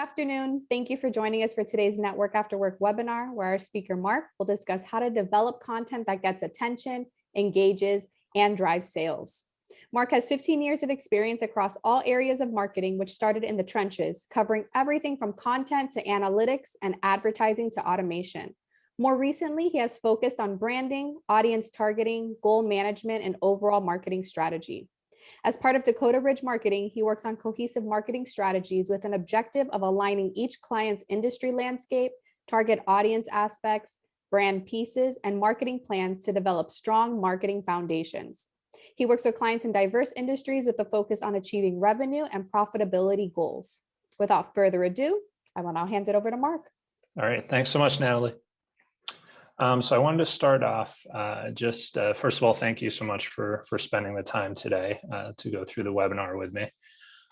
afternoon. Thank you for joining us for today's Network After Work webinar, where our speaker, Mark, will discuss how to develop content that gets attention, engages, and drives sales. Mark has 15 years of experience across all areas of marketing, which started in the trenches, covering everything from content to analytics and advertising to automation. More recently, he has focused on branding, audience targeting, goal management, and overall marketing strategy. As part of Dakota Ridge Marketing, he works on cohesive marketing strategies with an objective of aligning each client's industry landscape, target audience aspects, brand pieces, and marketing plans to develop strong marketing foundations. He works with clients in diverse industries with a focus on achieving revenue and profitability goals. Without further ado, I will now hand it over to Mark. All right, thanks so much, Natalie. So I wanted to start off first of all, thank you so much for spending the time today to go through the webinar with me.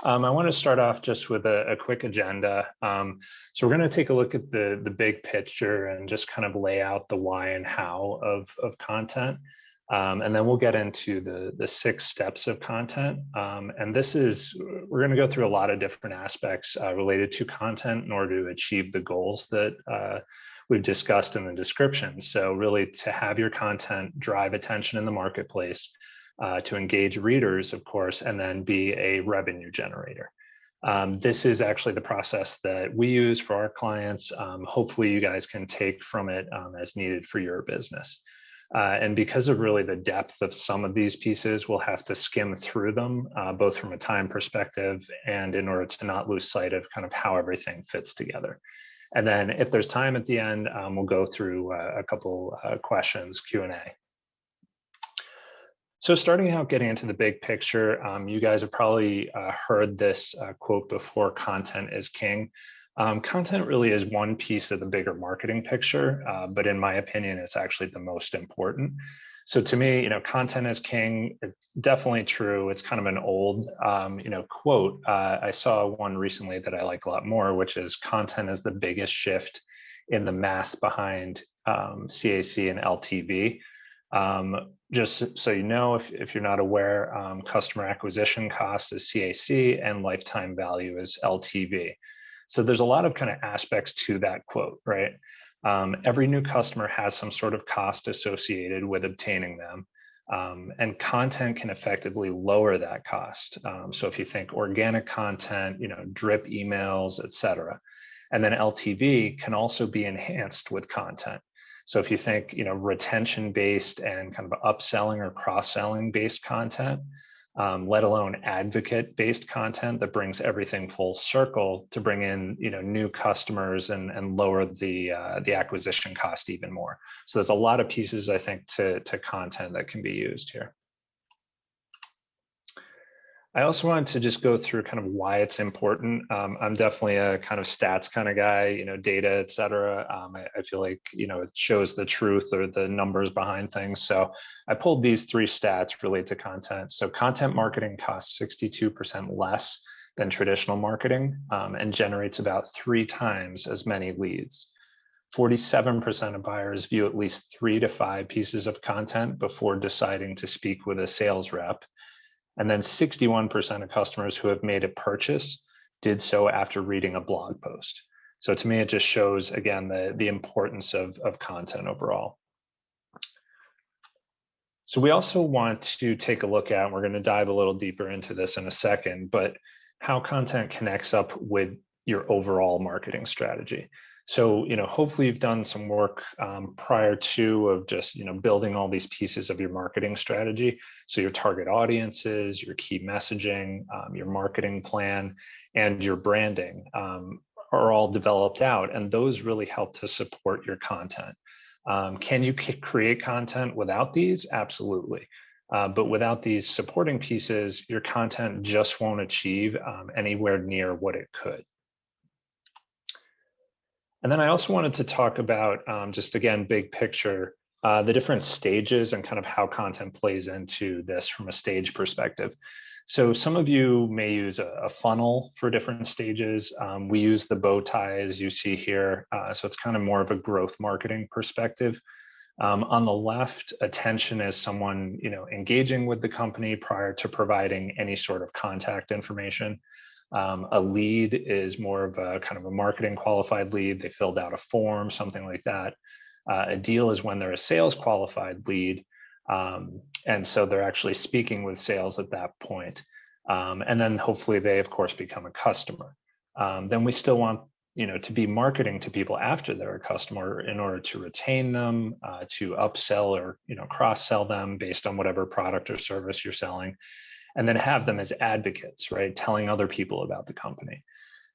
I want to start off just with a quick agenda. So we're going to take a look at the big picture and just kind of lay out the why and how of content. And then we'll get into the 6 steps of content. And we're going to go through a lot of different aspects related to content in order to achieve the goals that we've discussed in the description. So really to have your content drive attention in the marketplace, to engage readers, of course, and then be a revenue generator. This is actually the process that we use for our clients. Hopefully you guys can take from it as needed for your business. And because of really the depth of some of these pieces, we'll have to skim through them, both from a time perspective and in order to not lose sight of kind of how everything fits together. And then if there's time at the end, we'll go through a couple questions, Q&A. So starting out getting into the big picture, you guys have probably heard this quote before, content is king. Content really is one piece of the bigger marketing picture, but in my opinion, it's actually the most important. So to me, content is king. It's definitely true. It's kind of an old, quote. I saw one recently that I like a lot more, which is content is the biggest shift in the math behind CAC and LTV. Just so you know, if you're not aware, customer acquisition cost is CAC and lifetime value is LTV. So there's a lot of kind of aspects to that quote, right? Every new customer has some sort of cost associated with obtaining them, and content can effectively lower that cost. So if you think organic content, drip emails, et cetera, and then LTV can also be enhanced with content. So if you think, retention-based and kind of upselling or cross-selling based content, let alone advocate-based content that brings everything full circle to bring in, new customers and lower the acquisition cost even more. So there's a lot of pieces, I think, to content that can be used here. I also wanted to just go through kind of why it's important. I'm definitely a kind of stats kind of guy, data, et cetera. I feel like, it shows the truth or the numbers behind things. So I pulled these 3 stats related to content. So content marketing costs 62% less than traditional marketing and generates about 3 times as many leads. 47% of buyers view at least 3 to 5 pieces of content before deciding to speak with a sales rep. And then 61% of customers who have made a purchase did so after reading a blog post. So to me, it just shows, again, the importance of content overall. So we also want to take a look at, and we're going to dive a little deeper into this in a second, but how content connects up with your overall marketing strategy. So, hopefully you've done some work prior to of just, building all these pieces of your marketing strategy. So your target audiences, your key messaging, your marketing plan, and your branding are all developed out. And those really help to support your content. Can you create content without these? Absolutely. But without these supporting pieces, your content just won't achieve anywhere near what it could. And then I also wanted to talk about, just again, big picture, the different stages and kind of how content plays into this from a stage perspective. So some of you may use a funnel for different stages. We use the bow tie as you see here. So it's kind of more of a growth marketing perspective. On the left, attention is someone, engaging with the company prior to providing any sort of contact information. A lead is more of a kind of a marketing qualified lead. They filled out a form, something like that. A deal is when they're a sales qualified lead. And so they're actually speaking with sales at that point. And then hopefully they, of course, become a customer. Then we still want to be marketing to people after they're a customer in order to retain them, to upsell or cross-sell them based on whatever product or service you're selling, and then have them as advocates, right? Telling other people about the company.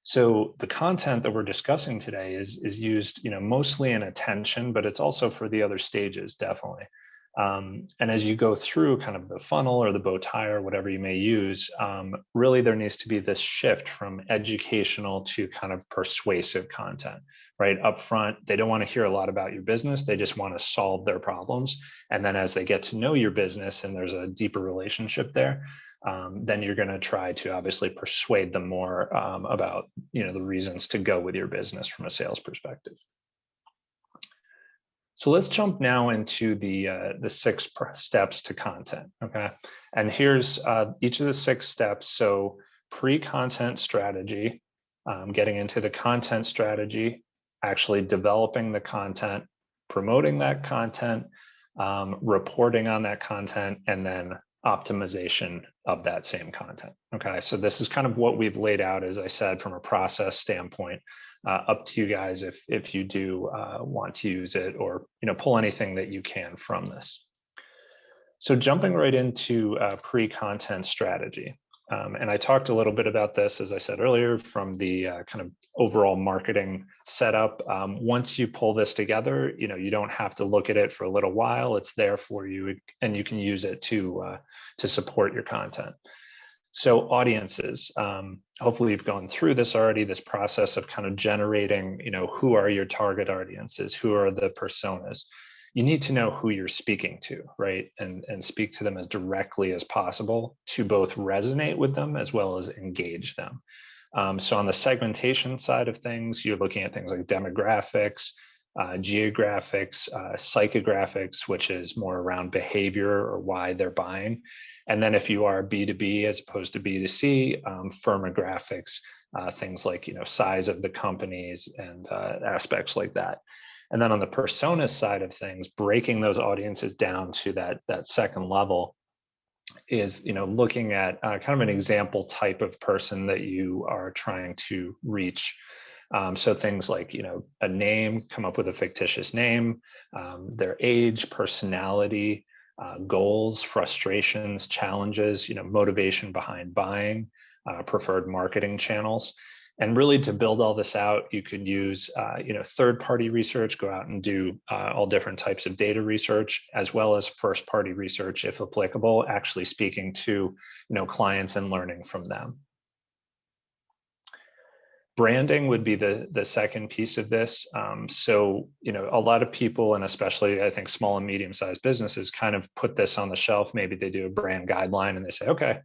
So the content that we're discussing today is used, mostly in attention, but it's also for the other stages, definitely. And as you go through kind of the funnel or the bow tie or whatever you may use, really there needs to be this shift from educational to kind of persuasive content, right? Up front, they don't want to hear a lot about your business. They just want to solve their problems. And then as they get to know your business and there's a deeper relationship there, then you're going to try to obviously persuade them more about the reasons to go with your business from a sales perspective. So let's jump now into the 6 steps to content, okay? And here's each of the 6 steps. So pre-content strategy, getting into the content strategy, actually developing the content, promoting that content, reporting on that content, and then optimization of that same content, okay? So this is kind of what we've laid out, as I said, from a process standpoint. Up to you guys if you do want to use it or pull anything that you can from this. So jumping right into pre-content strategy. And I talked a little bit about this, as I said earlier, from the kind of overall marketing setup. Once you pull this together, you don't have to look at it for a little while. It's there for you, and you can use it to support your content. So audiences, hopefully you've gone through this already, this process of kind of generating, who are your target audiences, who are the personas. You need to know who you're speaking to, right? And speak to them as directly as possible to both resonate with them as well as engage them. So on the segmentation side of things, you're looking at things like demographics, geographics, psychographics, which is more around behavior or why they're buying. And then if you are B2B as opposed to B2C, firmographics, things like size of the companies and aspects like that. And then on the persona side of things, breaking those audiences down to that second level is looking at kind of an example type of person that you are trying to reach. So things like a name, come up with a fictitious name, their age, personality, goals, frustrations, challenges, motivation behind buying, preferred marketing channels. And really to build all this out, you could use, third-party research, go out and do all different types of data research, as well as first-party research, if applicable, actually speaking to, clients and learning from them. Branding would be the second piece of this. So, a lot of people, and especially I think small and medium-sized businesses, kind of put this on the shelf. Maybe they do a brand guideline and they say, okay,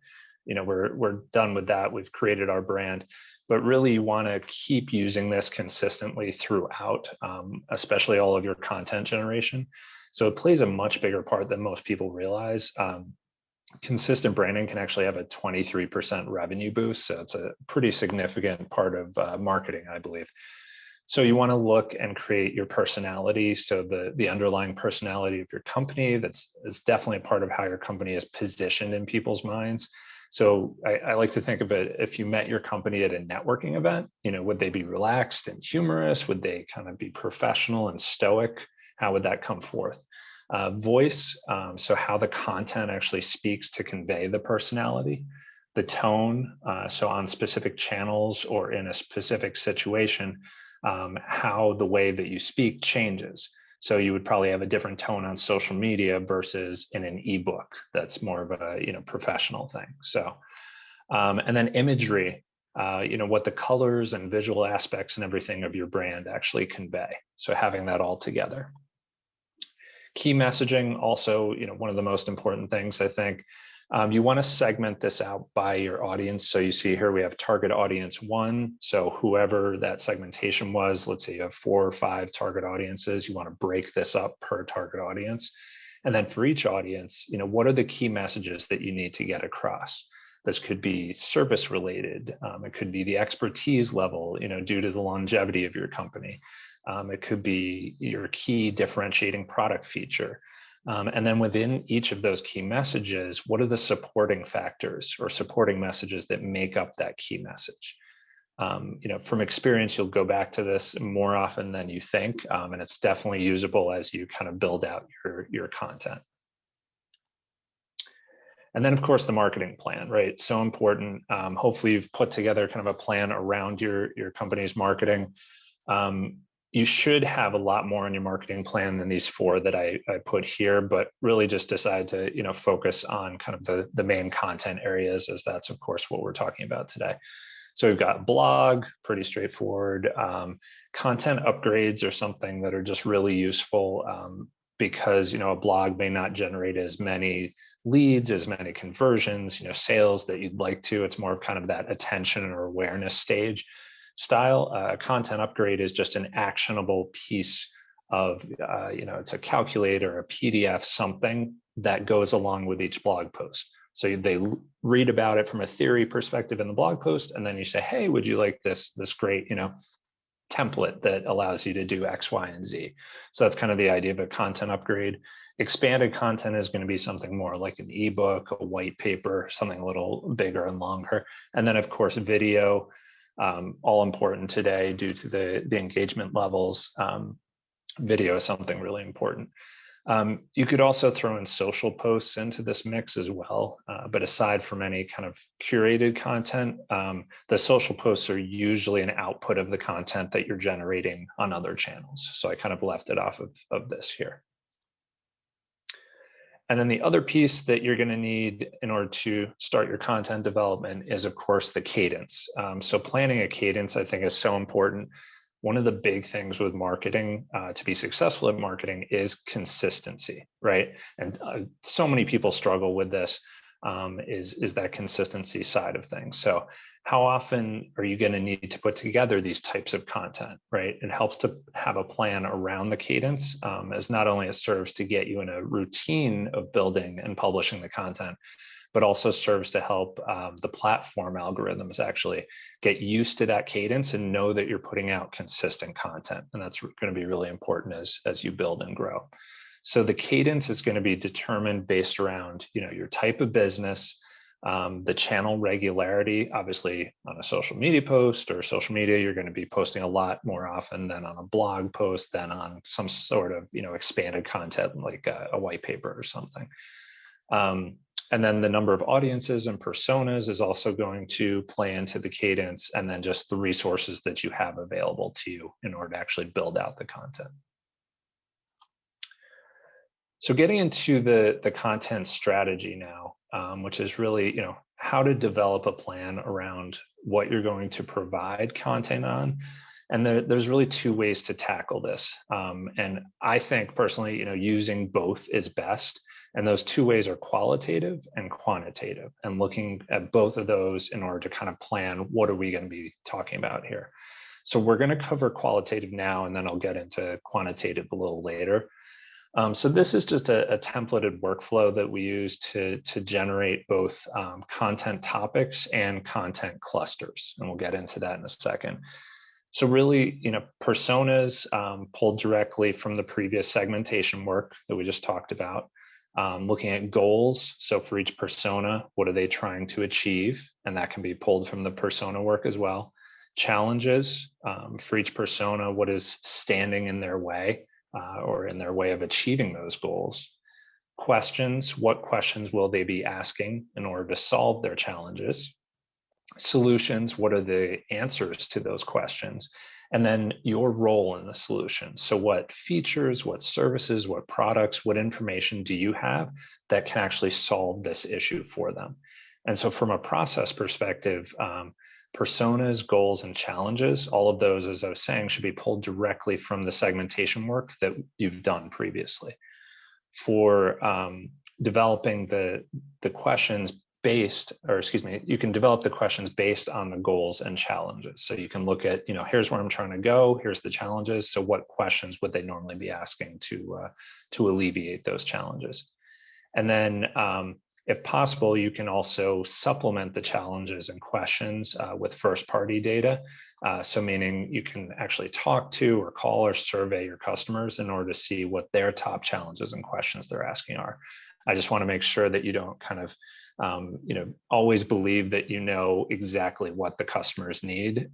we're done with that. We've created our brand. But really, you want to keep using this consistently throughout, especially all of your content generation. So it plays a much bigger part than most people realize. Consistent branding can actually have a 23% revenue boost. So it's a pretty significant part of marketing, I believe. So you want to look and create your personality. So the underlying personality of your company, that's definitely a part of how your company is positioned in people's minds. So I like to think of it, if you met your company at a networking event, would they be relaxed and humorous? Would they kind of be professional and stoic? How would that come forth? Voice, so how the content actually speaks to convey the personality. The tone, so on specific channels or in a specific situation, how the way that you speak changes. So you would probably have a different tone on social media versus in an ebook. That's more of a professional thing. So, and then imagery, what the colors and visual aspects and everything of your brand actually convey. So having that all together. Key messaging, also, one of the most important things, I think. You want to segment this out by your audience. So you see here we have target audience 1. So whoever that segmentation was, let's say you have 4 or 5 target audiences, you want to break this up per target audience. And then for each audience, what are the key messages that you need to get across? This could be service related. It could be the expertise level, due to the longevity of your company. It could be your key differentiating product feature. And then within each of those key messages, what are the supporting factors or supporting messages that make up that key message? From experience, you'll go back to this more often than you think, and it's definitely usable as you kind of build out your content. And then, of course, the marketing plan, right? So important. Hopefully, you've put together kind of a plan around your company's marketing. You should have a lot more on your marketing plan than these 4 that I put here, but really just decide to focus on kind of the main content areas, as that's, of course, what we're talking about today. So we've got blog, pretty straightforward. Content upgrades are something that are just really useful because a blog may not generate as many leads, as many conversions, sales that you'd like to. It's more of kind of that attention or awareness stage style. Content upgrade is just an actionable piece of, it's a calculator, a PDF, something that goes along with each blog post. So they read about it from a theory perspective in the blog post, and then you say, hey, would you like this great, template that allows you to do X, Y, and Z? So that's kind of the idea of a content upgrade. Expanded content is going to be something more like an ebook, a white paper, something a little bigger and longer. And then, of course, video, all important today due to the engagement levels. Video is something really important. You could also throw in social posts into this mix as well. But aside from any kind of curated content, the social posts are usually an output of the content that you're generating on other channels. So I kind of left it off of this here. And then the other piece that you're going to need in order to start your content development is, of course, the cadence. So planning a cadence, I think, is so important. One of the big things with marketing, to be successful at marketing, is consistency, right? And so many people struggle with this, is that consistency side of things. So how often are you going to need to put together these types of content, right? It helps to have a plan around the cadence, as not only it serves to get you in a routine of building and publishing the content, but also serves to help the platform algorithms actually get used to that cadence and know that you're putting out consistent content. And that's going to be really important as you build and grow. So the cadence is going to be determined based around, your type of business, the channel regularity. Obviously, on a social media post or social media, you're going to be posting a lot more often than on a blog post, than on some sort of, expanded content like a white paper or something. And then the number of audiences and personas is also going to play into the cadence, and then just the resources that you have available to you in order to actually build out the content. So getting into the content strategy now, which is really, how to develop a plan around what you're going to provide content on. And there's really 2 ways to tackle this. And I think personally, using both is best. And those 2 ways are qualitative and quantitative, and looking at both of those in order to kind of plan what are we going to be talking about here. So we're going to cover qualitative now, and then I'll get into quantitative a little later. So this is just a templated workflow that we use to generate both content topics and content clusters. And we'll get into that in a second. So really, personas pulled directly from the previous segmentation work that we just talked about. Looking at goals. So for each persona, what are they trying to achieve? And that can be pulled from the persona work as well. Challenges for each persona, what is standing in their way or in their way of achieving those goals? Questions, what questions will they be asking in order to solve their challenges? Solutions, what are the answers to those questions? And then your role in the solution. So what features, what services, what products, what information do you have that can actually solve this issue for them? And so from a process perspective, personas, goals, and challenges, all of those, as I was saying, should be pulled directly from the segmentation work that you've done previously. For developing the questions based, or excuse me, you can develop the questions based on the goals and challenges. So you can look at, here's where I'm trying to go, here's the challenges. So what questions would they normally be asking to alleviate those challenges? And then If possible, you can also supplement the challenges and questions with first-party data. So meaning you can actually talk to or call or survey your customers in order to see what their top challenges and questions they're asking are. I just want to make sure that you don't kind of always believe that you know exactly what the customers need,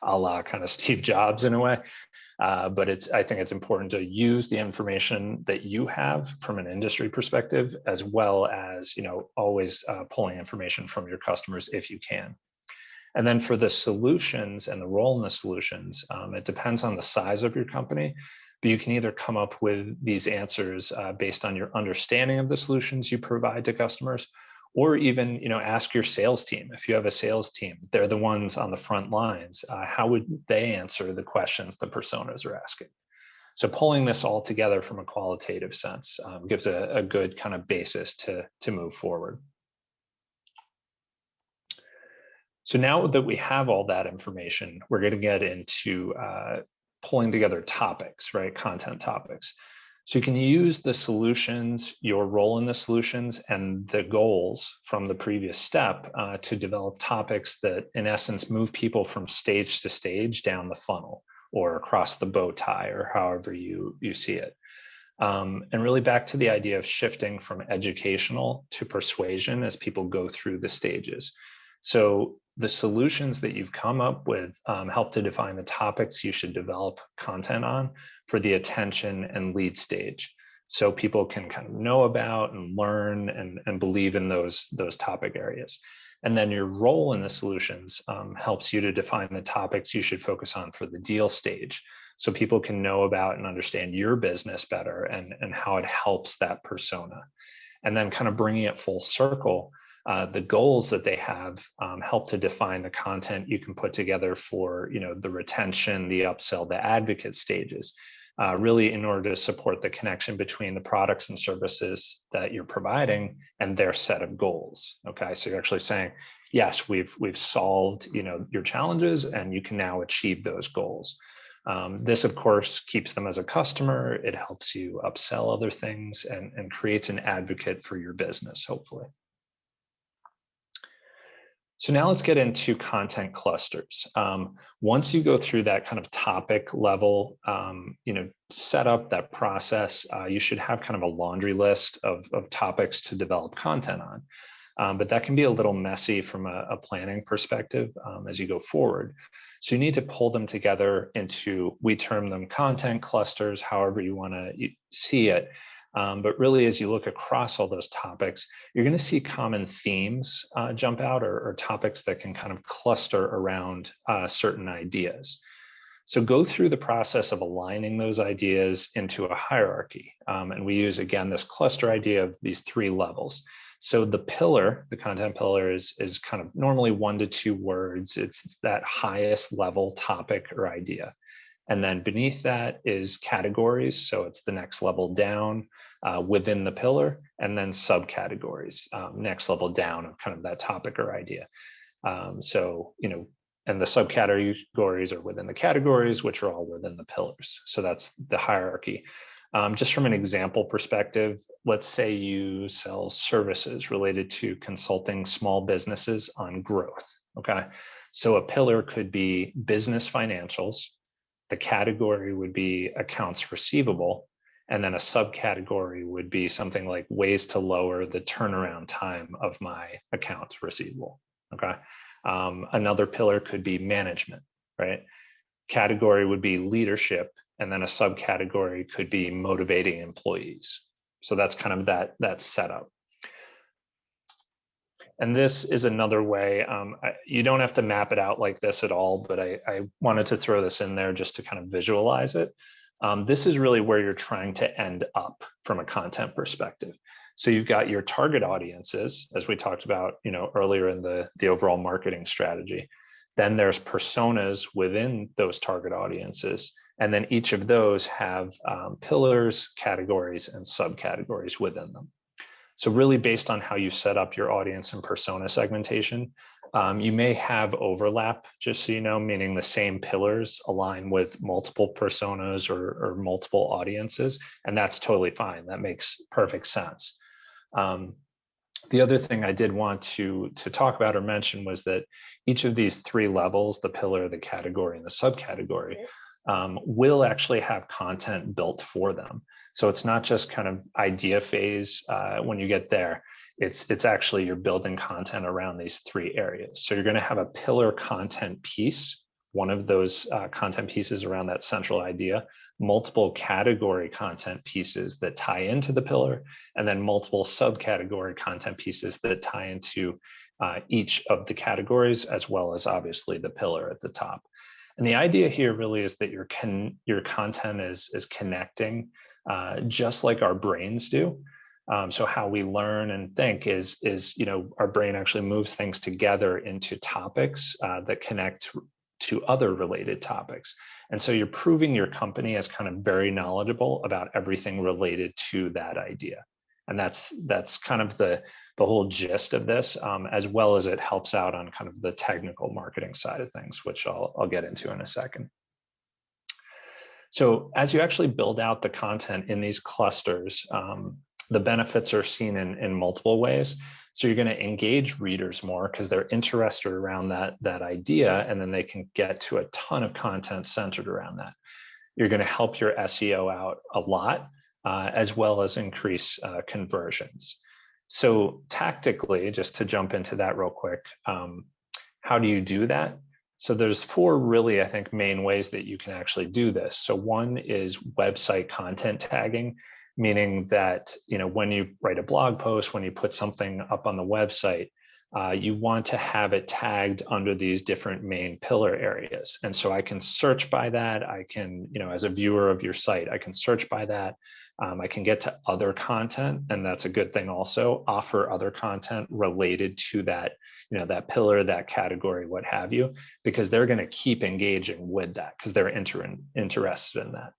a la kind of Steve Jobs in a way. But I think it's important to use the information that you have from an industry perspective, as well as always pulling information from your customers if you can. And then for the solutions and the role in the solutions, it depends on the size of your company, but you can either come up with these answers based on your understanding of the solutions you provide to customers, or even ask your sales team. If you have a sales team, they're the ones on the front lines. How would they answer the questions the personas are asking? So pulling this all together from a qualitative sense gives a good kind of basis to move forward. So now that we have all that information, we're going to get into pulling together topics, right? Content topics. So you can use the solutions, your role in the solutions, and the goals from the previous step to develop topics that, in essence, move people from stage to stage down the funnel or across the bow tie, or however you see it. And really back to the idea of shifting from educational to persuasion as people go through the stages. So the solutions that you've come up with help to define the topics you should develop content on for the attention and lead stage. So people can kind of know about and learn and believe in those topic areas. And then your role in the solutions helps you to define the topics you should focus on for the deal stage. So people can know about and understand your business better and how it helps that persona. And then kind of bringing it full circle, the goals that they have help to define the content you can put together for the retention, the upsell, the advocate stages, really in order to support the connection between the products and services that you're providing and their set of goals. Okay, so you're actually saying, yes, we've solved your challenges, and you can now achieve those goals. This, of course, keeps them as a customer. It helps you upsell other things and creates an advocate for your business, hopefully. So now let's get into content clusters. Once you go through that kind of topic level, setup, that process, you should have kind of a laundry list of topics to develop content on. But that can be a little messy from a planning perspective as you go forward. So you need to pull them together into, we term them content clusters, however you want to see it. But really, as you look across all those topics, you're going to see common themes jump out, or topics that can kind of cluster around certain ideas. So go through the process of aligning those ideas into a hierarchy. And we use, again, this cluster idea of these 3 levels. So the pillar, the content pillar, is kind of normally 1 to 2 words. It's that highest level topic or idea. And then beneath that is categories. So it's the next level down within the pillar, and then subcategories, next level down of kind of that topic or idea. And the subcategories are within the categories, which are all within the pillars. So that's the hierarchy. Just from an example perspective, let's say you sell services related to consulting small businesses on growth. Okay. So a pillar could be business financials. The category would be accounts receivable, and then a subcategory would be something like ways to lower the turnaround time of my accounts receivable. Okay. Another pillar could be management, right? Category would be leadership, and then a subcategory could be motivating employees. So that's kind of that setup. And this is another way, you don't have to map it out like this at all, but I wanted to throw this in there just to kind of visualize it. This is really where you're trying to end up from a content perspective. So you've got your target audiences, as we talked about earlier in the overall marketing strategy. Then there's personas within those target audiences. And then each of those have pillars, categories, and subcategories within them. So really based on how you set up your audience and persona segmentation, you may have overlap, just so you know, meaning the same pillars align with multiple personas or multiple audiences, and that's totally fine. That makes perfect sense. The other thing I did want to talk about or mention was that each of these three levels, the pillar, the category, and the subcategory, will actually have content built for them. So it's not just kind of idea phase when you get there. It's actually you're building content around these three areas. So you're going to have a pillar content piece, one of those content pieces around that central idea, multiple category content pieces that tie into the pillar, and then multiple subcategory content pieces that tie into each of the categories, as well as obviously the pillar at the top. And the idea here really is that your content is connecting just like our brains do. So how we learn and think is our brain actually moves things together into topics that connect to other related topics. And so you're proving your company as kind of very knowledgeable about everything related to that idea. And that's kind of the whole gist of this, as well as it helps out on kind of the technical marketing side of things, which I'll get into in a second. So as you actually build out the content in these clusters, the benefits are seen in multiple ways. So you're going to engage readers more because they're interested around that idea, and then they can get to a ton of content centered around that. You're going to help your SEO out a lot, as well as increase conversions. So tactically, just to jump into that real quick, how do you do that? So there's four really, I think, main ways that you can actually do this. So one is website content tagging, meaning that when you write a blog post, when you put something up on the website, you want to have it tagged under these different main pillar areas. And so I can search by that. I can, as a viewer of your site, I can search by that. I can get to other content, and that's a good thing also, offer other content related to that, that pillar, that category, what have you, because they're going to keep engaging with that because they're interested in that.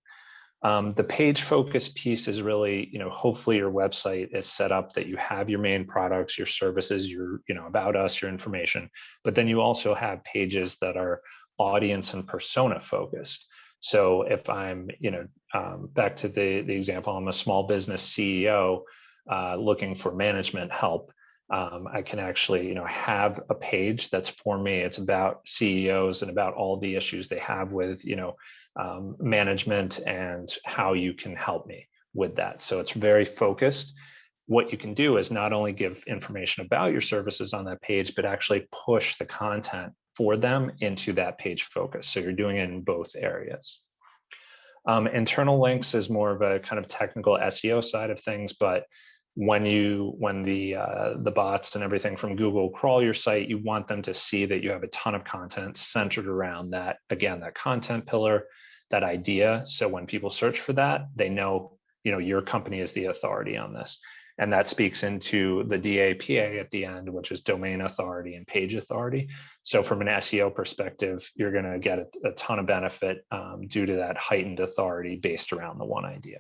The page focus piece is really, hopefully your website is set up that you have your main products, your services, your, about us, your information, but then you also have pages that are audience and persona focused. So if I'm, back to the example, I'm a small business CEO looking for management help. I can actually, have a page that's for me. It's about CEOs and about all the issues they have with, management and how you can help me with that. So it's very focused. What you can do is not only give information about your services on that page, but actually push the content for them into that page focus. So you're doing it in both areas. Internal links is more of a kind of technical SEO side of things, but when the bots and everything from Google crawl your site, you want them to see that you have a ton of content centered around that, again, that content pillar, that idea. So when people search for that, they know, your company is the authority on this. And that speaks into the DAPA at the end, which is domain authority and page authority. So from an SEO perspective, you're going to get a ton of benefit due to that heightened authority based around the one idea.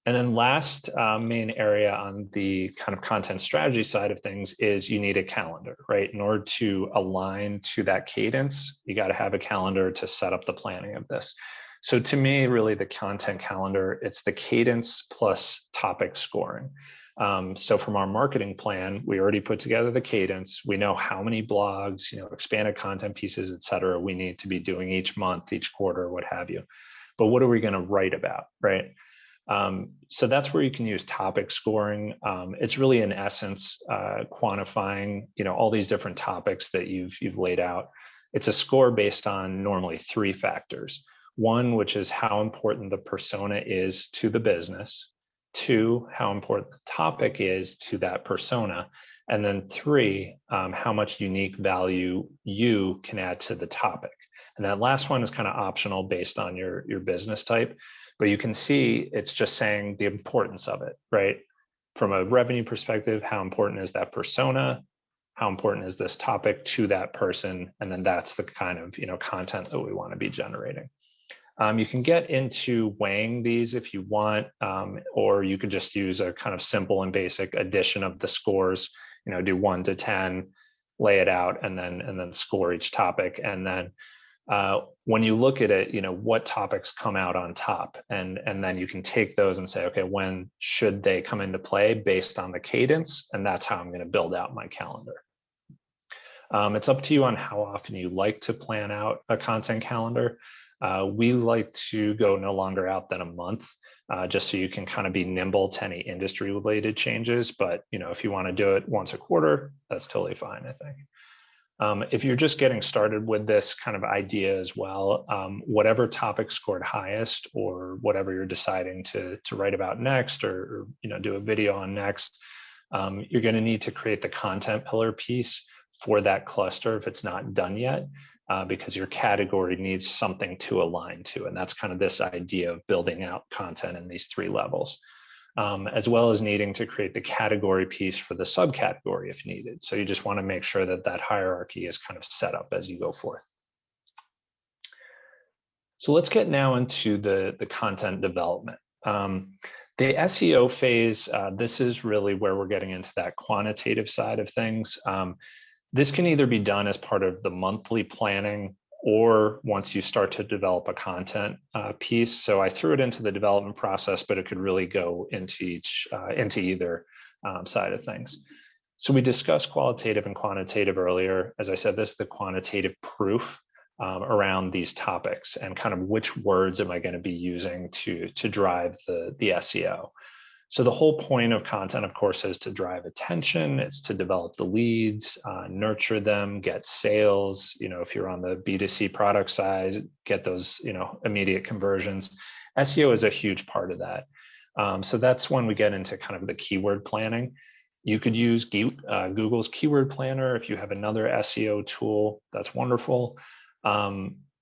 And then last main area on the kind of content strategy side of things is you need a calendar, right? In order to align to that cadence, you got to have a calendar to set up the planning of this. So to me, really the content calendar, it's the cadence plus topic scoring. So from our marketing plan, we already put together the cadence. We know how many blogs, expanded content pieces, et cetera, we need to be doing each month, each quarter, what have you. But what are we going to write about, right? So that's where you can use topic scoring. It's really in essence quantifying, all these different topics that you've laid out. It's a score based on normally three factors. One, which is how important the persona is to the business. Two, how important the topic is to that persona. And then three, how much unique value you can add to the topic. And that last one is kind of optional based on your business type. But you can see it's just saying the importance of it, right? From a revenue perspective, how important is that persona? How important is this topic to that person? And then that's the kind of content that we want to be generating. You can get into weighing these if you want, or you could just use a kind of simple and basic addition of the scores, do 1 to 10, lay it out, and then score each topic. And then when you look at it, what topics come out on top, and then you can take those and say, okay, when should they come into play based on the cadence, and that's how I'm going to build out my calendar. It's up to you on how often you like to plan out a content calendar. We like to go no longer out than a month, just so you can kind of be nimble to any industry related changes. But if you want to do it once a quarter, that's totally fine, I think. If you're just getting started with this kind of idea as well, whatever topic scored highest, or whatever you're deciding to write about next, or do a video on next, you're going to need to create the content pillar piece for that cluster if it's not done yet, because your category needs something to align to. And that's kind of this idea of building out content in these 3 levels. As well as needing to create the category piece for the subcategory if needed. So you just want to make sure that that hierarchy is kind of set up as you go forth. So let's get now into the content development. The SEO phase, this is really where we're getting into that quantitative side of things. This can either be done as part of the monthly planning, or once you start to develop a content piece. So I threw it into the development process, but it could really go into either side of things. So we discussed qualitative and quantitative earlier. As I said, this is the quantitative proof around these topics, and kind of which words am I going to be using to drive the SEO. So the whole point of content, of course, is to drive attention. It's to develop the leads, nurture them, get sales. If you're on the B2C product side, get those, immediate conversions. SEO is a huge part of that. So that's when we get into kind of the keyword planning. You could use Google's keyword planner. If you have another SEO tool, that's wonderful.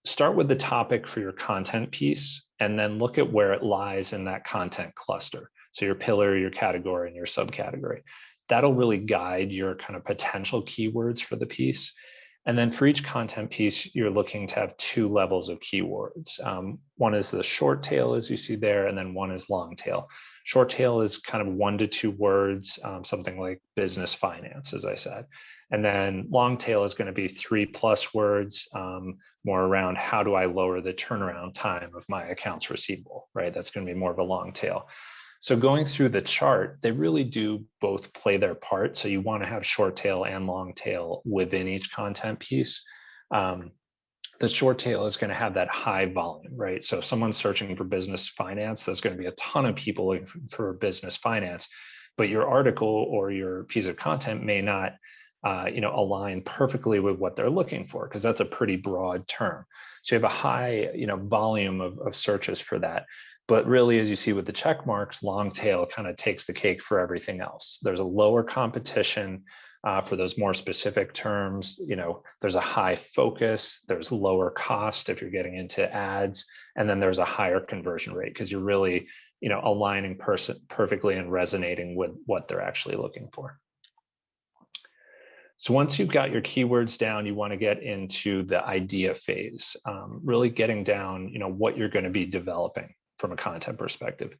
Start with the topic for your content piece, and then look at where it lies in that content cluster. So your pillar, your category, and your subcategory. That'll really guide your kind of potential keywords for the piece. And then for each content piece, you're looking to have 2 levels of keywords. One is the short tail, as you see there, and then one is long tail. Short tail is kind of 1 to 2 words, something like business finance, as I said. And then long tail is going to be 3+ words, more around how do I lower the turnaround time of my accounts receivable, right? That's going to be more of a long tail. So going through the chart, they really do both play their part. So you want to have short tail and long tail within each content piece. The short tail is going to have that high volume, right? So if someone's searching for business finance, there's going to be a ton of people looking for business finance, but your article or your piece of content may not align perfectly with what they're looking for, because that's a pretty broad term. So you have a high volume of searches for that. But really, as you see with the check marks, long tail kind of takes the cake for everything else. There's a lower competition for those more specific terms. There's a high focus, there's lower cost if you're getting into ads, and then there's a higher conversion rate because you're really aligning perfectly and resonating with what they're actually looking for. So once you've got your keywords down, you want to get into the idea phase, really getting down what you're going to be developing from a content perspective.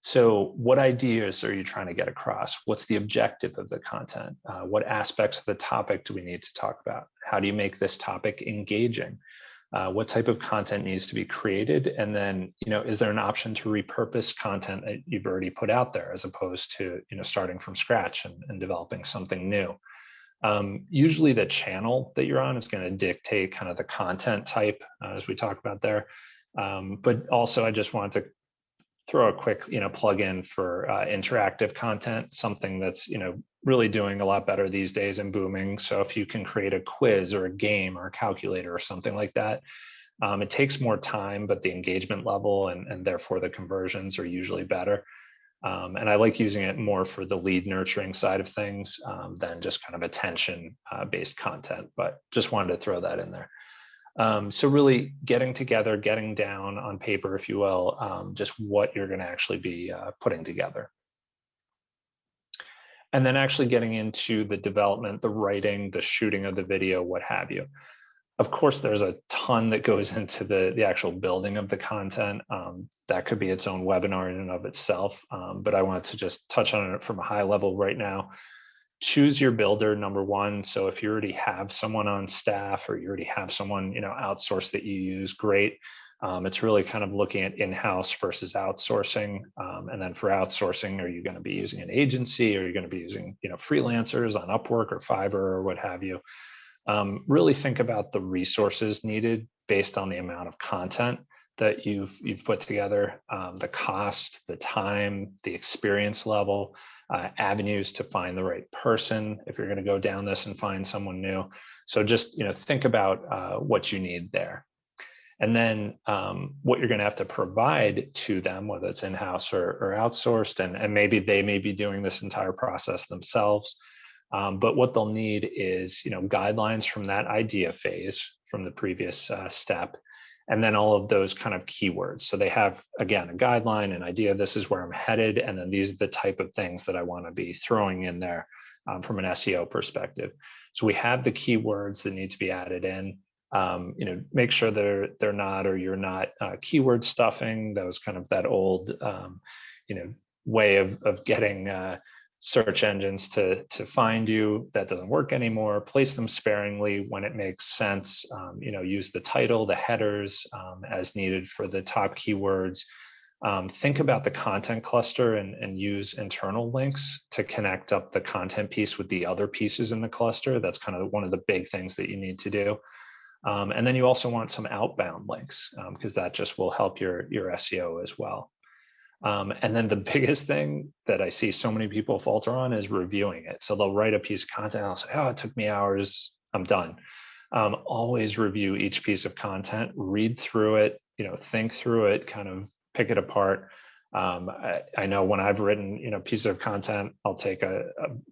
So what ideas are you trying to get across? What's the objective of the content? What aspects of the topic do we need to talk about? How do you make this topic engaging? What type of content needs to be created? And then, is there an option to repurpose content that you've already put out there, as opposed to, starting from scratch and developing something new? Usually the channel that you're on is going to dictate kind of the content type, as we talked about there. But also, I just wanted to throw a quick, plug in for interactive content, something that's, really doing a lot better these days and booming. So if you can create a quiz or a game or a calculator or something like that, it takes more time, but the engagement level and therefore the conversions are usually better. And I like using it more for the lead nurturing side of things than just kind of attention based content, but just wanted to throw that in there. So really getting together, getting down on paper, if you will, just what you're going to actually be putting together. And then actually getting into the development, the writing, the shooting of the video, what have you. Of course, there's a ton that goes into the actual building of the content. That could be its own webinar in and of itself, but I wanted to just touch on it from a high level right now. choose your builder, number one. So if you already have someone on staff or you already have someone, outsourced that you use, great. It's really kind of looking at in-house versus outsourcing. And then for outsourcing, are you going to be using an agency? Or are you going to be using, freelancers on Upwork or Fiverr or what have you? Really think about the resources needed based on the amount of content that you've put together, the cost, the time, the experience level, avenues to find the right person if you're going to go down this and find someone new. So just think about what you need there. And then what you're going to have to provide to them, whether it's in-house or outsourced, and maybe they may be doing this entire process themselves. But what they'll need is guidelines from that idea phase from the previous step, and then all of those kind of keywords. So they have, again, a guideline, an idea, this is where I'm headed, and then these are the type of things that I want to be throwing in there from an SEO perspective. So we have the keywords that need to be added in. Make sure they're not, or you're not keyword stuffing. That was kind of that old, way of getting search engines to find you. That doesn't work anymore. Place them sparingly when it makes sense. Use the title, the headers as needed for the top keywords. Think about the content cluster and use internal links to connect up the content piece with the other pieces in the cluster. That's kind of one of the big things that you need to do. And then you also want some outbound links because that just will help your SEO as well. And then the biggest thing that I see so many people falter on is reviewing it. So they'll write a piece of content, I'll say, oh, it took me hours, I'm done. Always review each piece of content, read through it, think through it, kind of pick it apart. I know when I've written, pieces of content, I'll take a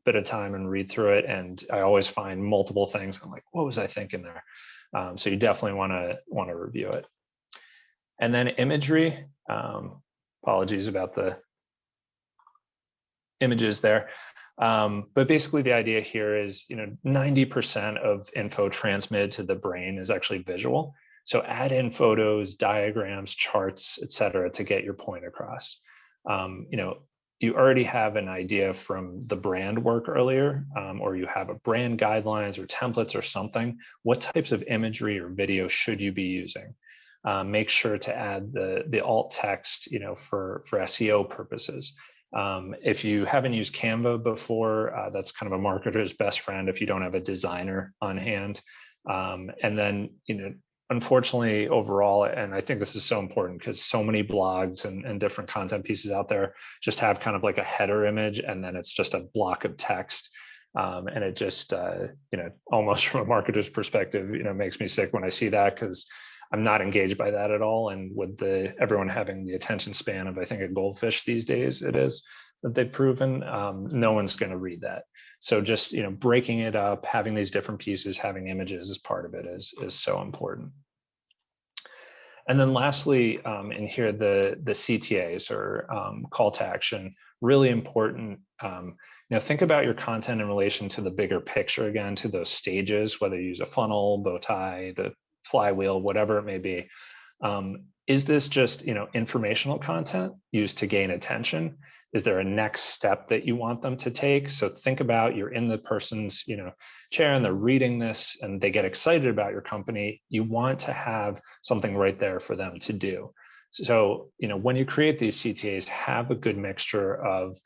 bit of time and read through it. And I always find multiple things. I'm like, what was I thinking there? So you definitely want to review it. And then imagery. Apologies about the images there. But basically the idea here is, 90% of info transmitted to the brain is actually visual. So add in photos, diagrams, charts, et cetera, to get your point across. You already have an idea from the brand work earlier, or you have a brand guidelines or templates or something. What types of imagery or video should you be using? Make sure to add the alt text, for SEO purposes. If you haven't used Canva before, that's kind of a marketer's best friend if you don't have a designer on hand. And then, unfortunately, overall, and I think this is so important because so many blogs and different content pieces out there just have kind of like a header image, and then it's just a block of text. And it just, almost from a marketer's perspective, makes me sick when I see that, because I'm not engaged by that at all. And with everyone having the attention span of, I think, a goldfish these days, it is that they've proven, no one's going to read that. So just, breaking it up, having these different pieces, having images as part of it is so important. And then lastly, in here, the CTAs or call to action, really important. Think about your content in relation to the bigger picture, again, to those stages, whether you use a funnel, bow tie, the flywheel, whatever it may be. Is this just, informational content used to gain attention? Is there a next step that you want them to take? So think about, you're in the person's, chair and they're reading this and they get excited about your company. You want to have something right there for them to do. So, when you create these CTAs, have a good mixture of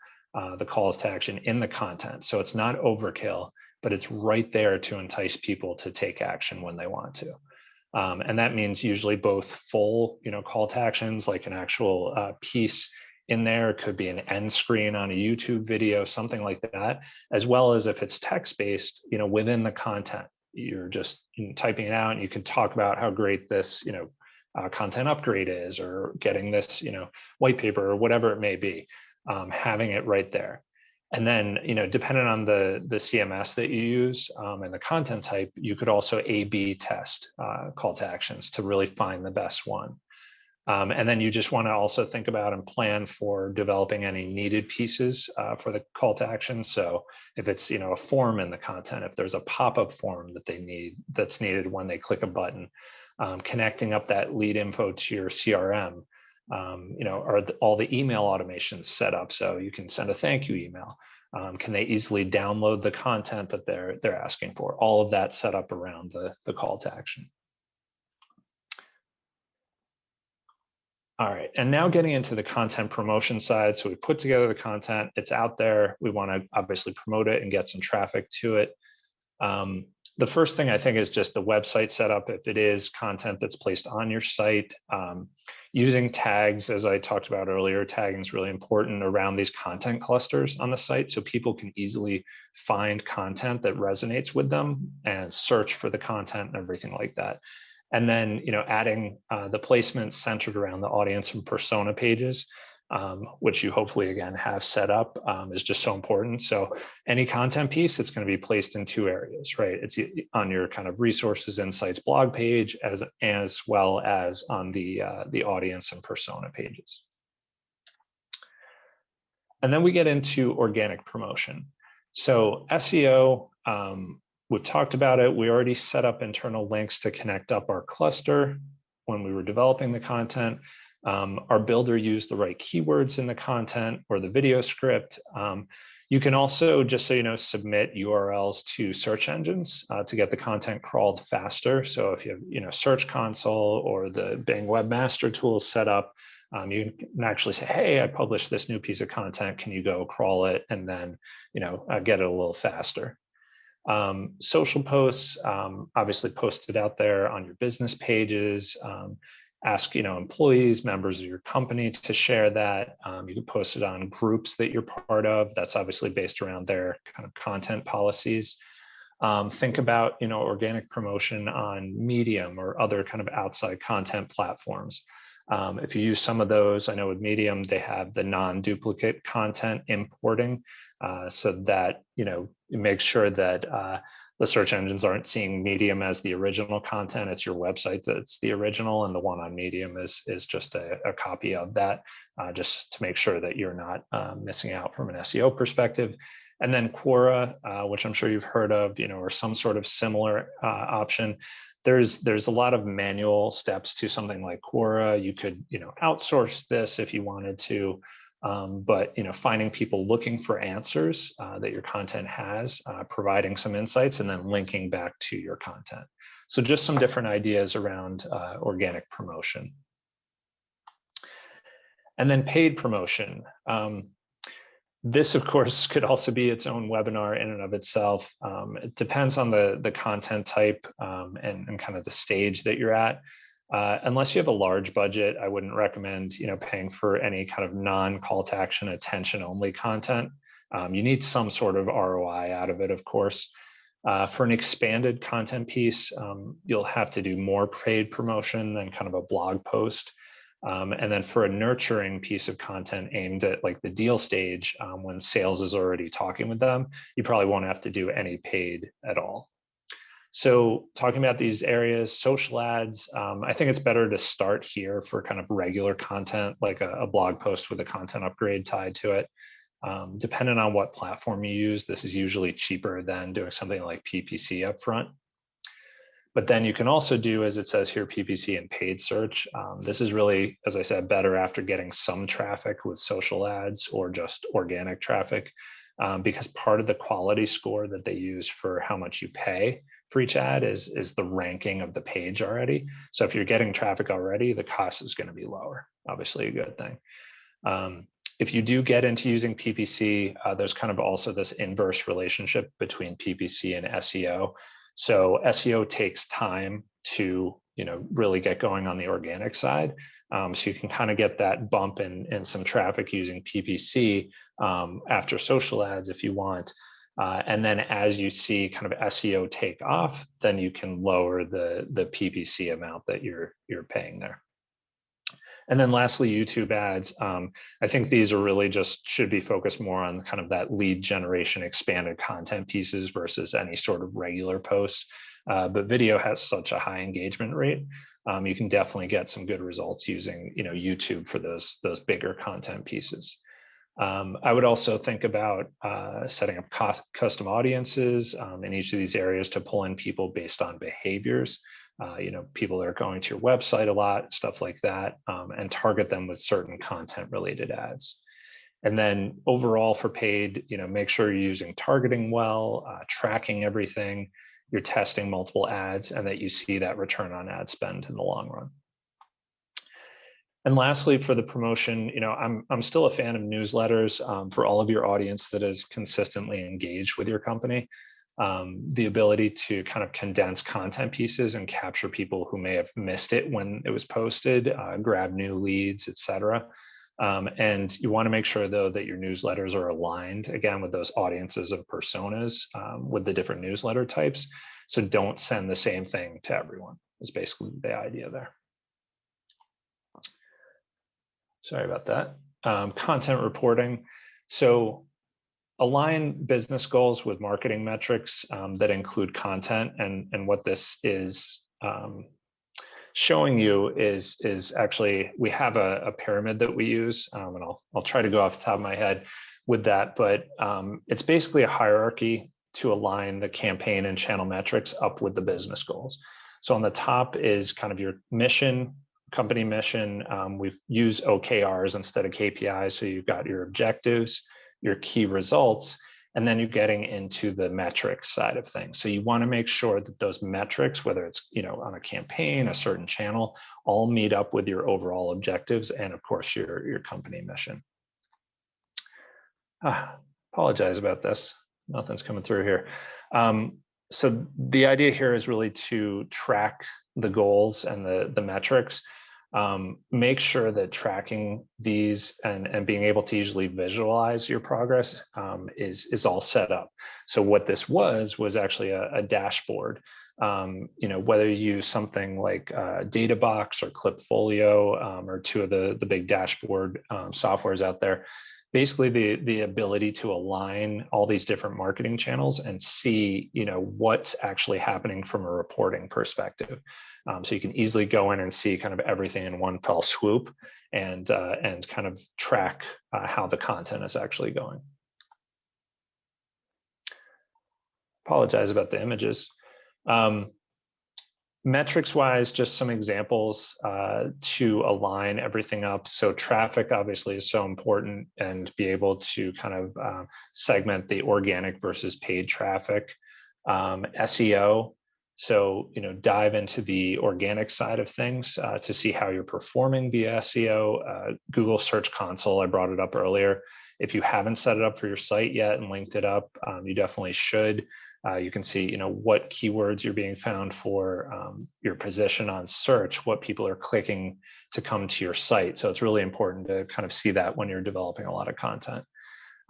the calls to action in the content. So it's not overkill, but it's right there to entice people to take action when they want to. And that means usually both full, call to actions, like an actual piece in there. It could be an end screen on a YouTube video, something like that, as well as if it's text-based, within the content, you're just typing it out and you can talk about how great this, content upgrade is, or getting this, white paper or whatever it may be, having it right there. And then, depending on the CMS that you use and the content type, you could also A/B test call to actions to really find the best one. And then you just want to also think about and plan for developing any needed pieces for the call to action. So if it's, a form in the content, if there's a pop-up form that that's needed when they click a button, connecting up that lead info to your CRM. Are all the email automations set up so you can send a thank you email? Can they easily download the content that they're asking for? All of that set up around the call to action. All right, and now getting into the content promotion side. So we put together the content, it's out there. We want to obviously promote it and get some traffic to it. The first thing I think is just the website setup. If it is content that's placed on your site, using tags, as I talked about earlier, tagging is really important around these content clusters on the site, so people can easily find content that resonates with them and search for the content and everything like that. And then, adding the placements centered around the audience and persona pages, which you hopefully, again, have set up, is just so important. So any content piece, it's going to be placed in two areas, right? It's on your kind of resources insights blog page, as well as on the audience and persona pages. And then we get into organic promotion. So SEO, we've talked about it. We already set up internal links to connect up our cluster when we were developing the content. Our builder used the right keywords in the content or the video script. You can also, just so you know, submit URLs to search engines to get the content crawled faster. So if you have, Search Console or the Bing Webmaster Tools set up, you can actually say, hey, I published this new piece of content. Can you go crawl it and then, get it a little faster? Social posts, obviously posted out there on your business pages. Ask employees, members of your company to share that. You can post it on groups that you're part of. That's obviously based around their kind of content policies. Think about organic promotion on Medium or other kind of outside content platforms. If you use some of those, I know with Medium, they have the non-duplicate content importing so that, you make sure that the search engines aren't seeing Medium as the original content. It's your website that's the original, and the one on Medium is just a copy of that, just to make sure that you're not missing out from an SEO perspective. And then Quora, which I'm sure you've heard of, or some sort of similar option. There's a lot of manual steps to something like Quora. You could outsource this if you wanted to, but finding people looking for answers that your content has, providing some insights, and then linking back to your content. So just some different ideas around organic promotion. And then paid promotion. This, of course, could also be its own webinar in and of itself. It depends on the content type and kind of the stage that you're at. Unless you have a large budget, I wouldn't recommend paying for any kind of non-call to action, attention only content. You need some sort of ROI out of it, of course. For an expanded content piece, you'll have to do more paid promotion than kind of a blog post. And then for a nurturing piece of content aimed at like the deal stage, when sales is already talking with them, you probably won't have to do any paid at all. So talking about these areas, social ads, I think it's better to start here for kind of regular content, like a blog post with a content upgrade tied to it. Depending on what platform you use, this is usually cheaper than doing something like PPC upfront. But then you can also do, as it says here, PPC and paid search. This is really, as I said, better after getting some traffic with social ads or just organic traffic, because part of the quality score that they use for how much you pay for each ad is the ranking of the page already. So if you're getting traffic already, the cost is going to be lower. Obviously a good thing. If you do get into using PPC, there's kind of also this inverse relationship between PPC and SEO. So SEO takes time to really get going on the organic side. So you can kind of get that bump in some traffic using PPC after social ads if you want. And then as you see kind of SEO take off, then you can lower the PPC amount that you're paying there. And then lastly, YouTube ads. I think these are really just should be focused more on kind of that lead generation expanded content pieces versus any sort of regular posts. But video has such a high engagement rate. You can definitely get some good results using YouTube for those bigger content pieces. I would also think about setting up custom audiences in each of these areas to pull in people based on behaviors. People that are going to your website a lot, stuff like that, and target them with certain content related ads. And then overall for paid, make sure you're using targeting well, tracking everything, you're testing multiple ads, and that you see that return on ad spend in the long run. And lastly, for the promotion, I'm still a fan of newsletters for all of your audience that is consistently engaged with your company. The ability to kind of condense content pieces and capture people who may have missed it when it was posted, grab new leads, etc. And you want to make sure, though, that your newsletters are aligned, again, with those audiences of personas with the different newsletter types. So don't send the same thing to everyone, is basically the idea there. Sorry about that. Content reporting. So align business goals with marketing metrics that include content. And what this is showing you is actually, we have a pyramid that we use, and I'll try to go off the top of my head with that, but it's basically a hierarchy to align the campaign and channel metrics up with the business goals. So on the top is kind of your mission, company mission. We've used OKRs instead of KPIs. So you've got your objectives, your key results, and then you're getting into the metrics side of things. So you want to make sure that those metrics, whether it's on a campaign, a certain channel, all meet up with your overall objectives and of course your company mission. Apologize about this. Nothing's coming through here. So the idea here is really to track the goals and the metrics. Make sure that tracking these and being able to easily visualize your progress is all set up. So what this was actually a dashboard. Whether you use something like Databox or Clipfolio or two of the big dashboard softwares out there. Basically, the ability to align all these different marketing channels and see, what's actually happening from a reporting perspective. So you can easily go in and see kind of everything in one fell swoop and kind of track how the content is actually going. Apologize about the images. Metrics wise, just some examples to align everything up. So traffic obviously is so important, and be able to kind of segment the organic versus paid traffic. SEO. So, dive into the organic side of things to see how you're performing via SEO. Google Search Console, I brought it up earlier. If you haven't set it up for your site yet and linked it up, you definitely should. You can see, what keywords you're being found for, your position on search, what people are clicking to come to your site. So it's really important to kind of see that when you're developing a lot of content.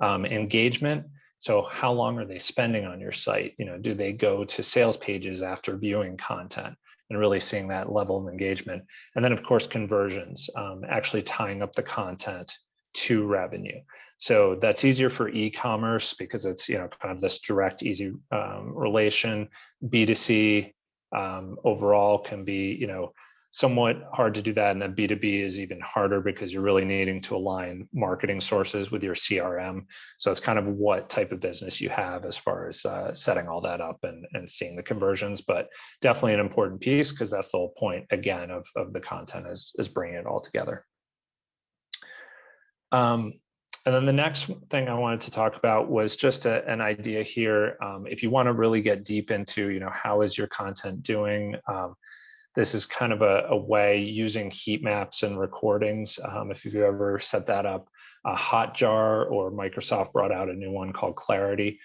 Engagement. So how long are they spending on your site? Do they go to sales pages after viewing content, and really seeing that level of engagement? And then of course, conversions, actually tying up the content to revenue. So that's easier for e-commerce because it's kind of this direct, easy relation. B2C overall can be somewhat hard to do that, and then B2B is even harder because you're really needing to align marketing sources with your CRM. So it's kind of what type of business you have as far as setting all that up and seeing the conversions, but definitely an important piece because that's the whole point again of the content is bringing it all together. And then the next thing I wanted to talk about was just an idea here. If you want to really get deep into, how is your content doing? This is kind of a way using heat maps and recordings. If you've ever set that up, Hotjar or Microsoft brought out a new one called Clarity.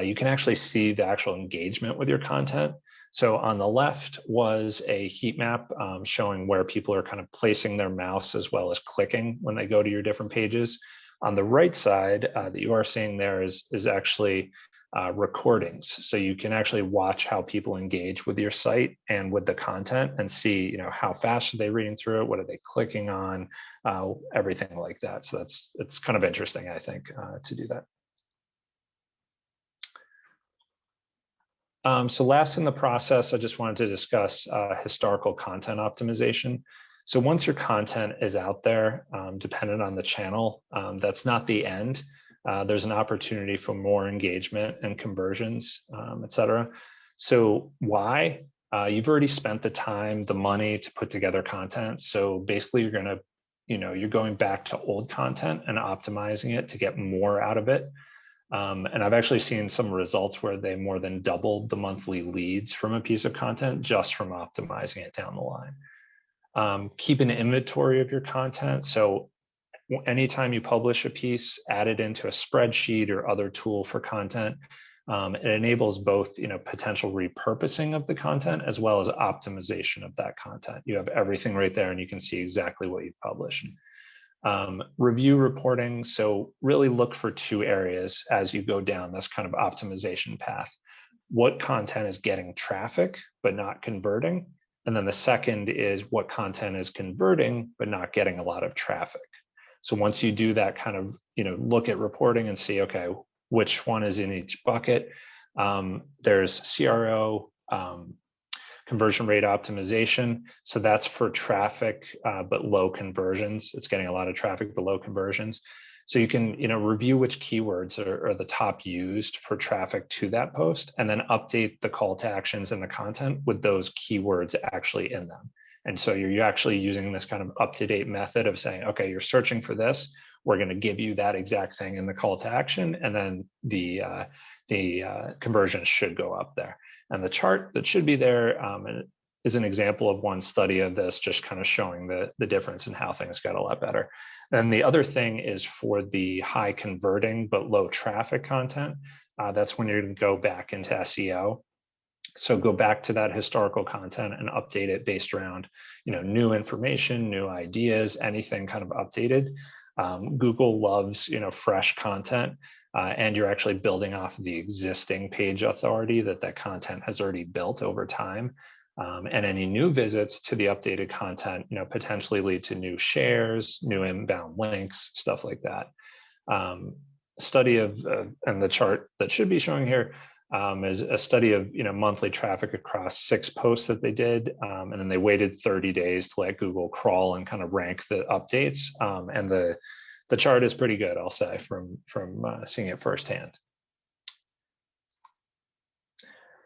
You can actually see the actual engagement with your content. So on the left was a heat map showing where people are kind of placing their mouse as well as clicking when they go to your different pages. On the right side that you are seeing there is actually recordings. So you can actually watch how people engage with your site and with the content and see, how fast are they reading through it? What are they clicking on? Everything like that. So it's kind of interesting, I think, to do that. So last in the process, I just wanted to discuss historical content optimization. So once your content is out there, dependent on the channel, that's not the end. There's an opportunity for more engagement and conversions, et cetera. So why? You've already spent the time, the money to put together content. So basically you're going to you're going back to old content and optimizing it to get more out of it. And I've actually seen some results where they more than doubled the monthly leads from a piece of content just from optimizing it down the line. Keep an inventory of your content. So anytime you publish a piece, add it into a spreadsheet or other tool for content. It enables both, potential repurposing of the content as well as optimization of that content. You have everything right there and you can see exactly what you've published. Review reporting. So really look for two areas as you go down this kind of optimization path. What content is getting traffic, but not converting? And then the second is what content is converting, but not getting a lot of traffic. So once you do that kind of, look at reporting and see, okay, which one is in each bucket. There's CRO, conversion rate optimization. So that's for traffic, but low conversions. It's getting a lot of traffic, but low conversions. So you can, review which keywords are the top used for traffic to that post, and then update the call to actions and the content with those keywords actually in them. And so you're actually using this kind of up-to-date method of saying, okay, you're searching for this. We're going to give you that exact thing in the call to action, and then the conversions should go up there. And the chart that should be there is an example of one study of this, just kind of showing the difference in how things got a lot better. And the other thing is for the high converting but low traffic content. That's when you're going to go back into SEO. So go back to that historical content and update it based around, new information, new ideas, anything kind of updated. Google loves, fresh content, and you're actually building off of the existing page authority that content has already built over time. And any new visits to the updated content, potentially lead to new shares, new inbound links, stuff like that. Study of, and the chart that should be showing here, is a study of monthly traffic across 6 posts that they did, and then they waited 30 days to let Google crawl and kind of rank the updates. And the chart is pretty good, I'll say, from seeing it firsthand.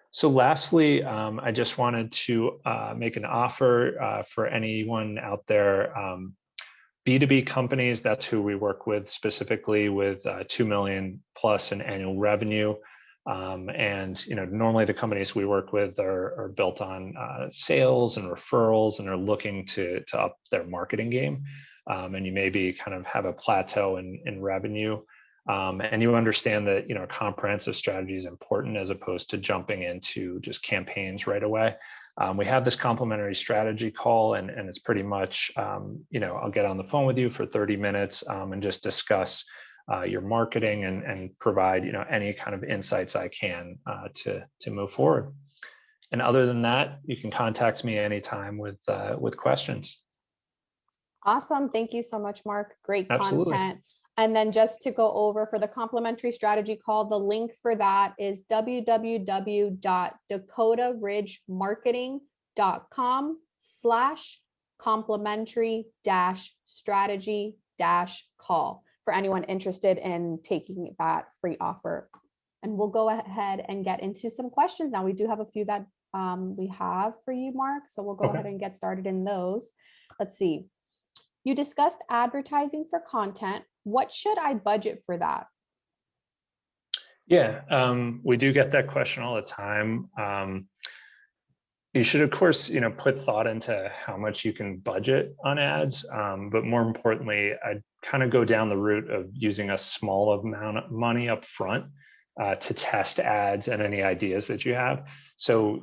So lastly, I just wanted to make an offer for anyone out there. B2B companies, that's who we work with specifically, with 2 million plus in annual revenue. And normally the companies we work with are built on sales and referrals, and are looking to up their marketing game. And you maybe kind of have a plateau in revenue, and you understand that a comprehensive strategy is important as opposed to jumping into just campaigns right away. We have this complimentary strategy call, and it's pretty much I'll get on the phone with you for 30 minutes and just discuss your marketing and provide any kind of insights I can to move forward. And other than that, you can contact me anytime with questions. Awesome. Thank you so much, Mark. Great Absolutely. content. And then just to go over for the complimentary strategy call, the link for that is www.dakotaridgemarketing.com/complimentary-strategy-call for anyone interested in taking that free offer. And we'll go ahead and get into some questions now. We do have a few that we have for you, Mark. So we'll go ahead and get started in those. Let's see. You discussed advertising for content. What should I budget for that? Yeah, we do get that question all the time. You should, of course, put thought into how much you can budget on ads, but more importantly, I'd kind of go down the route of using a small amount of money up front to test ads and any ideas that you have. So,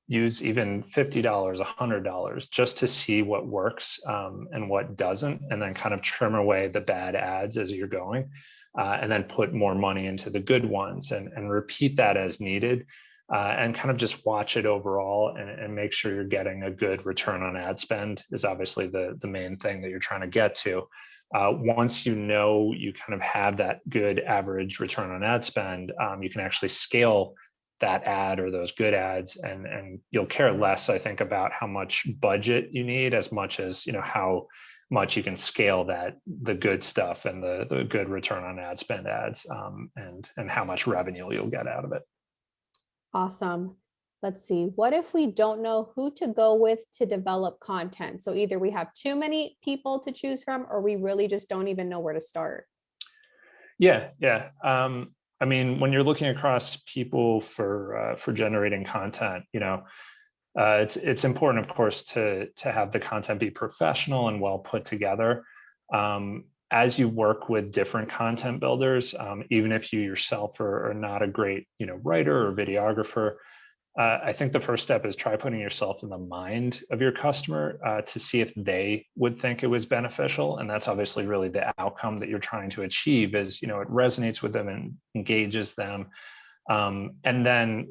use even $50, $100 just to see what works and what doesn't, and then kind of trim away the bad ads as you're going, and then put more money into the good ones and repeat that as needed, and kind of just watch it overall and make sure you're getting a good return on ad spend is obviously the main thing that you're trying to get to. Once you kind of have that good average return on ad spend, you can actually scale that ad or those good ads, and you'll care less, I think, about how much budget you need as much as how much you can scale the good stuff and the good return on ad spend ads, and how much revenue you'll get out of it. Awesome. Let's see. What if we don't know who to go with to develop content? So either we have too many people to choose from, or we really just don't even know where to start. Yeah, yeah. I mean, when you're looking across people for generating content, it's important, of course, to have the content be professional and well put together. As you work with different content builders, even if you yourself are not a great, writer or videographer, I think the first step is try putting yourself in the mind of your customer to see if they would think it was beneficial. And that's obviously really the outcome that you're trying to achieve is, it resonates with them and engages them. And then,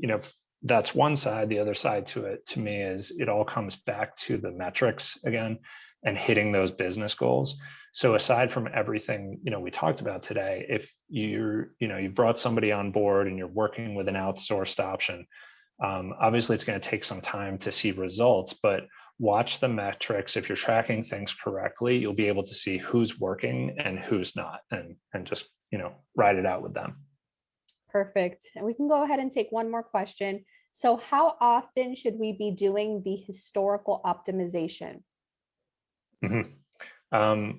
that's one side. The other side to it, to me, is it all comes back to the metrics again and hitting those business goals. So aside from everything, we talked about today, if you brought somebody on board and you're working with an outsourced option, obviously, it's going to take some time to see results, but watch the metrics. If you're tracking things correctly, you'll be able to see who's working and who's not, and just ride it out with them. Perfect. And we can go ahead and take one more question. So how often should we be doing the historical optimization? Mm-hmm.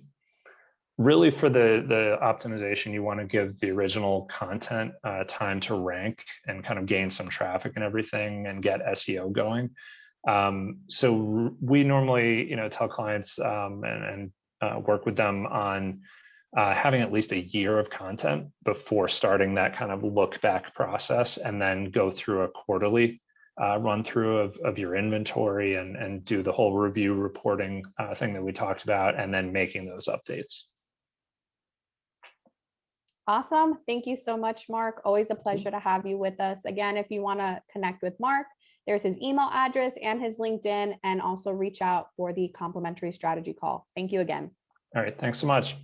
Really, for the optimization, you want to give the original content time to rank and kind of gain some traffic and everything and get SEO going. So we normally, tell clients and work with them on having at least a year of content before starting that kind of look back process, and then go through a quarterly run through of your inventory and do the whole review reporting thing that we talked about, and then making those updates. Awesome. Thank you so much, Mark. Always a pleasure to have you with us. Again, if you want to connect with Mark, there's his email address and his LinkedIn, and also reach out for the complimentary strategy call. Thank you again. All right. Thanks so much.